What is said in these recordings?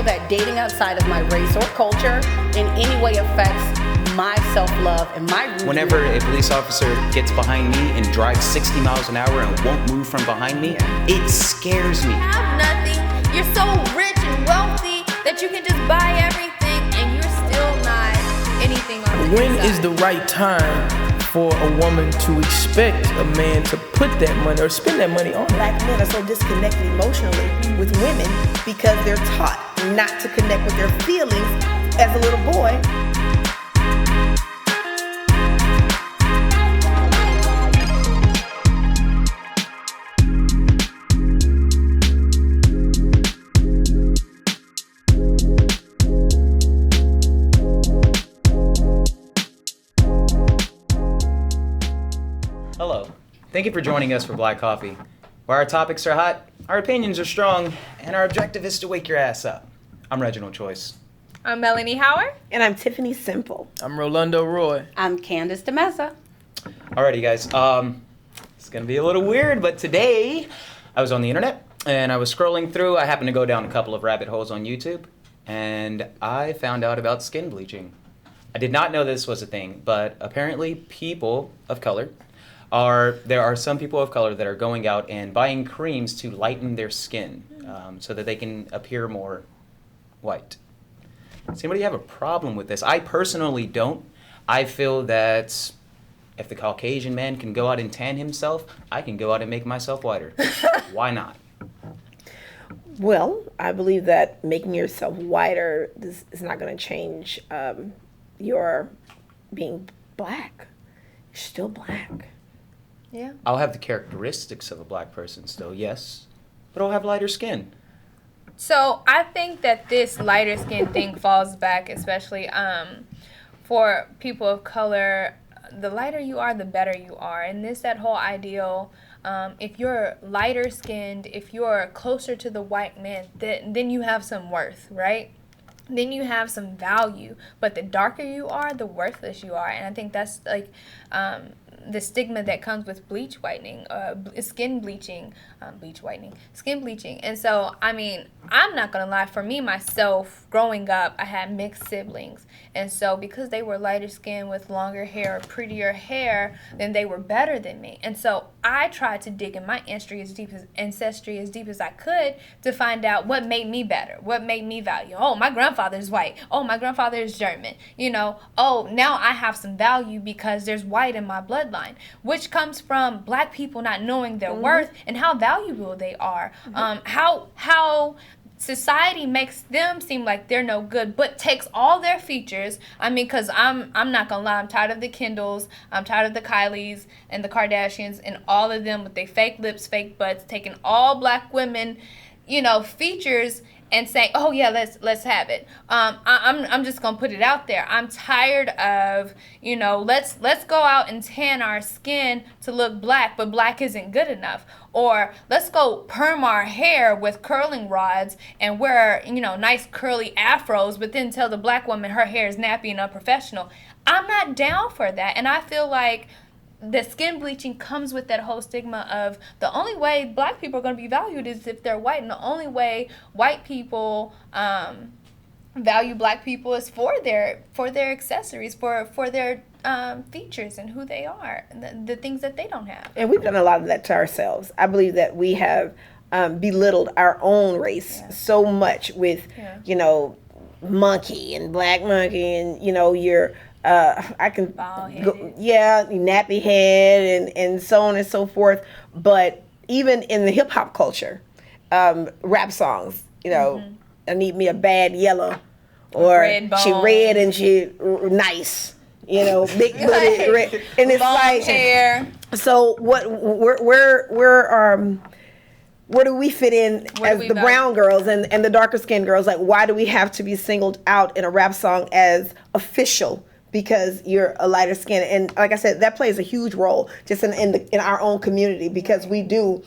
feel that dating outside of my race or culture in any way affects my self-love and my root. Whenever a police officer gets behind me and drives 60 miles an hour and won't move from behind me, it scares me. You have nothing. You're so rich and wealthy that you can just buy everything and you're still not anything on the When inside. is the right time for a woman to expect a man to put that money or spend that money on her? Black men are so disconnected emotionally with women because they're taught not to connect with their feelings as a little boy. Hello. Thank you for joining us for Black Coffee, where our topics are hot, our opinions are strong, and our objective is to wake your ass up. I'm Reginald Choice. I'm Melanie Howard. And I'm Tiffany Simple. I'm Rolando Roy. I'm Candace DeMessa. Alrighty, guys. It's gonna be a little weird, but today I was on the internet and I was scrolling through. I happened to go down a couple of rabbit holes on YouTube, and I found out about skin bleaching. I did not know this was a thing, but apparently people of color there are some people of color that are going out and buying creams to lighten their skin so that they can appear more white. Does anybody have a problem with this? I personally don't. I feel that if the Caucasian man can go out and tan himself, I can go out and make myself whiter. Why not? Well, I believe that making yourself whiter is not going to change your being black. You're still black. Yeah. I'll have the characteristics of a black person still, yes, but I'll have lighter skin. So I think that this lighter skin thing falls back, especially for people of color. The lighter you are, the better you are. And that whole ideal, if you're lighter skinned, if you're closer to the white man, then you have some worth, right? Then you have some value. But the darker you are, the worthless you are. And I think that's like the stigma that comes with skin bleaching. And so, I mean, I'm not going to lie. For me, myself, growing up, I had mixed siblings. And so because they were lighter skinned with longer hair or prettier hair, then they were better than me. And so I tried to dig in my ancestry as deep as I could to find out what made me better, what made me value. Oh, my grandfather's white. Oh, my grandfather is German. Oh, now I have some value because there's white in my bloodline, which comes from black people not knowing their worth and how valuable they are. How society makes them seem like they're no good, but takes all their features. I mean, because I'm not gonna lie, I'm tired of the Kendalls, I'm tired of the Kylies and the Kardashians and all of them with their fake lips, fake butts, taking all black women, features and saying, oh yeah, let's have it. I'm just gonna put it out there. I'm tired of, let's go out and tan our skin to look black, but black isn't good enough. Or let's go perm our hair with curling rods and wear, nice curly afros, but then tell the black woman her hair is nappy and unprofessional. I'm not down for that. And I feel like the skin bleaching comes with that whole stigma of the only way black people are going to be valued is if they're white, and the only way white people value black people is for their accessories, for their features and who they are, and the things that they don't have. And we've done a lot of that to ourselves. I believe that we have belittled our own race so much with, monkey and black monkey and, your I can go, nappy head and so on and so forth. But even in the hip hop culture, rap songs, I need me a bad yellow, or she red and she nice, big booty red, and it's long like hair. So where do we fit in as the brown girls and the darker skinned girls? Like, why do we have to be singled out in a rap song as official because you're a lighter skin? And like I said, that plays a huge role just in our own community, because we do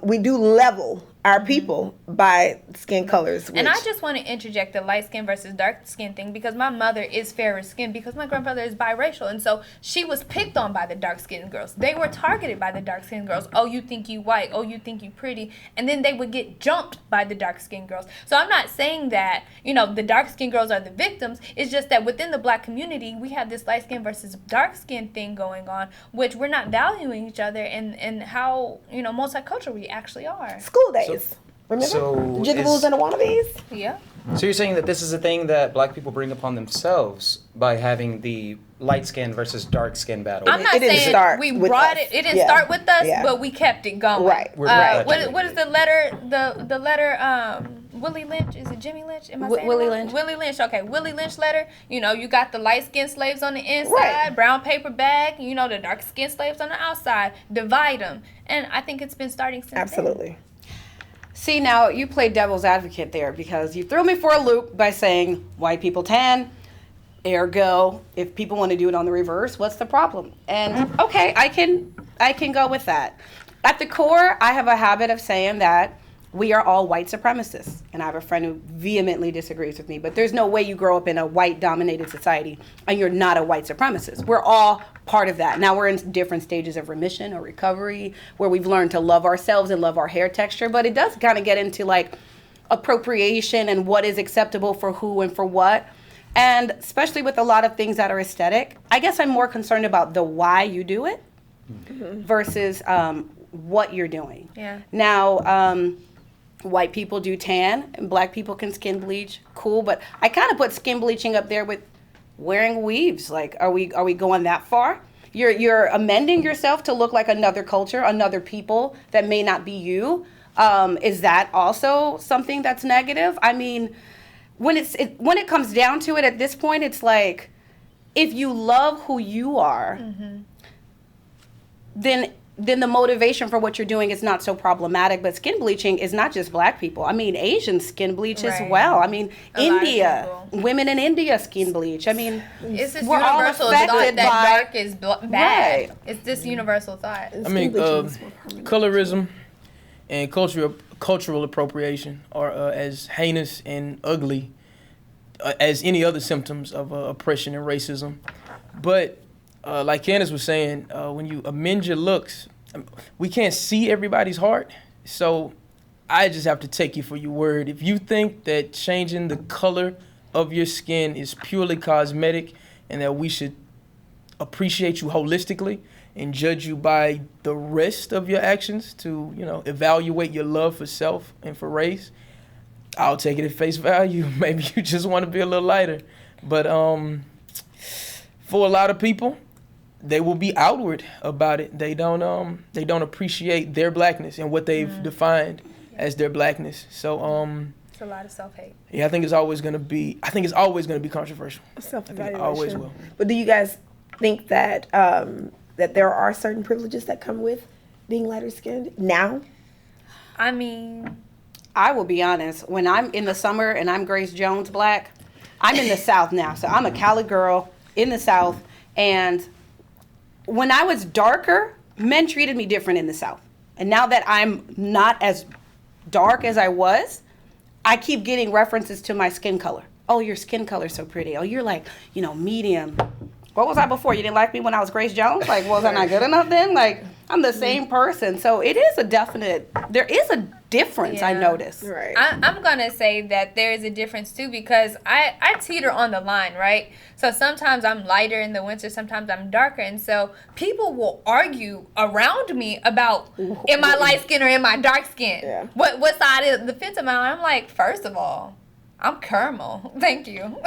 we do level our people by skin colors. And I just want to interject the light skin versus dark skin thing, because my mother is fairer skinned because my grandfather is biracial, and so she was picked on by the dark skinned girls. They were targeted by the dark skinned girls. Oh, you think you white? Oh, you think you pretty? And then they would get jumped by the dark skinned girls. So I'm not saying that, you know, the dark skinned girls are the victims. It's just that within the black community, we have this light skin versus dark skin thing going on, which we're not valuing each other and how, you know, multicultural we actually are. School days. Remember? Jigaboos and the wannabes? Yeah. So you're saying that this is a thing that black people bring upon themselves by having the light skin versus dark skin battle? I'm not It didn't saying start we with brought us. it. It didn't Yeah. start with us, Yeah. but we kept it going. Right. What is the letter? The letter. Willie Lynch. Is it Jimmy Lynch? Am I saying Willie it wrong? Lynch. Willie Lynch. Okay. Willie Lynch letter. You know, you got the light skinned slaves on the inside, Right. brown paper bag. You know, the dark skinned slaves on the outside. Divide them, and I think it's been starting since. Absolutely. See, now you played devil's advocate there because you threw me for a loop by saying white people tan. Ergo, if people want to do it on the reverse, what's the problem? And okay, I can go with that. At the core, I have a habit of saying that we are all white supremacists. And I have a friend who vehemently disagrees with me, but there's no way you grow up in a white dominated society and you're not a white supremacist. We're all part of that. Now we're in different stages of remission or recovery where we've learned to love ourselves and love our hair texture, but it does kind of get into like appropriation and what is acceptable for who and for what. And especially with a lot of things that are aesthetic, I guess I'm more concerned about the why you do it versus what you're doing. Yeah. Now, white people do tan and black people can skin bleach. Cool, but I kind of put skin bleaching up there with wearing weaves. Like, are we going that far? You're amending yourself to look like another culture, another people that may not be you. Is that also something that's negative? I mean, when it comes down to it, at this point, it's like, if you love who you are, then the motivation for what you're doing is not so problematic. But skin bleaching is not just black people. I mean, Asians skin bleach as Right. well. I mean, A lot of India, people. women in India skin bleach. I mean, It's this we're all universal affected thought that by- dark is bad. Right. It's this universal thought. I mean, colorism and cultural appropriation are as heinous and ugly as any other symptoms of oppression and racism. But like Candace was saying, when you amend your looks, we can't see everybody's heart. So I just have to take you for your word. If you think that changing the color of your skin is purely cosmetic and that we should appreciate you holistically and judge you by the rest of your actions to, you know, evaluate your love for self and for race, I'll take it at face value. Maybe you just want to be a little lighter. But for a lot of people, they will be outward about it. They don't appreciate their blackness and what they've defined as their blackness. So It's a lot of self-hate. yeah, I think it's always gonna be controversial. Self-evaluation. Always will. But do you guys think that that there are certain privileges that come with being lighter skinned now? I mean, I will be honest, when I'm in the summer and I'm Grace Jones black, I'm in the South now. So I'm a Cali girl in the South. And when I was darker, men treated me different in the South. And now that I'm not as dark as I was, I keep getting references to my skin color. Oh, your skin color's so pretty. Oh, you're like, you know, medium. What was I before? You didn't like me when I was Grace Jones? Like, was I not good enough then? Like, I'm the same person. So it is there is a difference, I Yeah. notice. Right. I'm gonna say that there is a difference too, because I teeter on the line, right? So sometimes I'm lighter in the winter, sometimes I'm darker, and so people will argue around me about am I light skin or am I dark skin? Yeah. What side of the fence am I on? I'm like, first of all, I'm caramel. Thank you.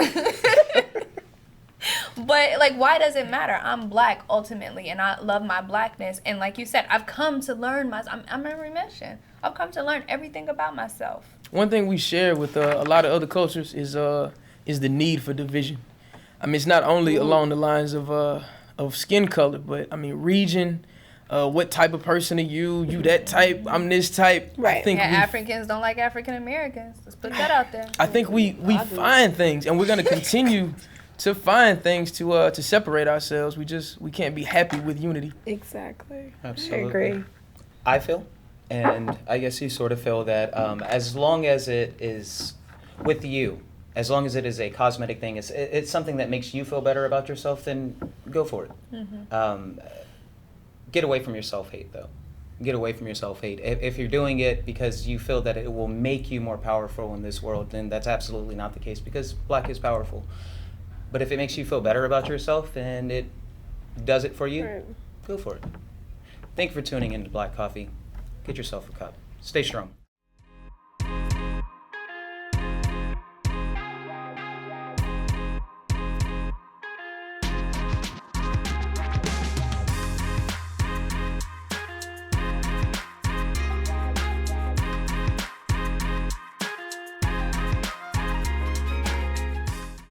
But like, why does it matter? I'm black ultimately, and I love my blackness. And like you said, I've come to learn I'm in remission. I've come to learn everything about myself. One thing we share with a lot of other cultures is the need for division. I mean, it's not only along the lines of skin color, but I mean region. What type of person are you? You that type? I'm this type. Right. I think Yeah, we Africans don't like African Americans. Let's put that out there. I think we find things, and we're gonna continue to find things to separate ourselves. We can't be happy with unity. Exactly. Absolutely. I agree. I feel And I guess you sort of feel that as long as it is with you, as long as it is a cosmetic thing, it's something that makes you feel better about yourself, then go for it. Get away from your self-hate, though. Get away from your self-hate. If you're doing it because you feel that it will make you more powerful in this world, then that's absolutely not the case, because black is powerful. But if it makes you feel better about yourself and it does it for you, Right. go for it. Thank you for tuning in to Black Coffee. Get yourself a cup. Stay strong.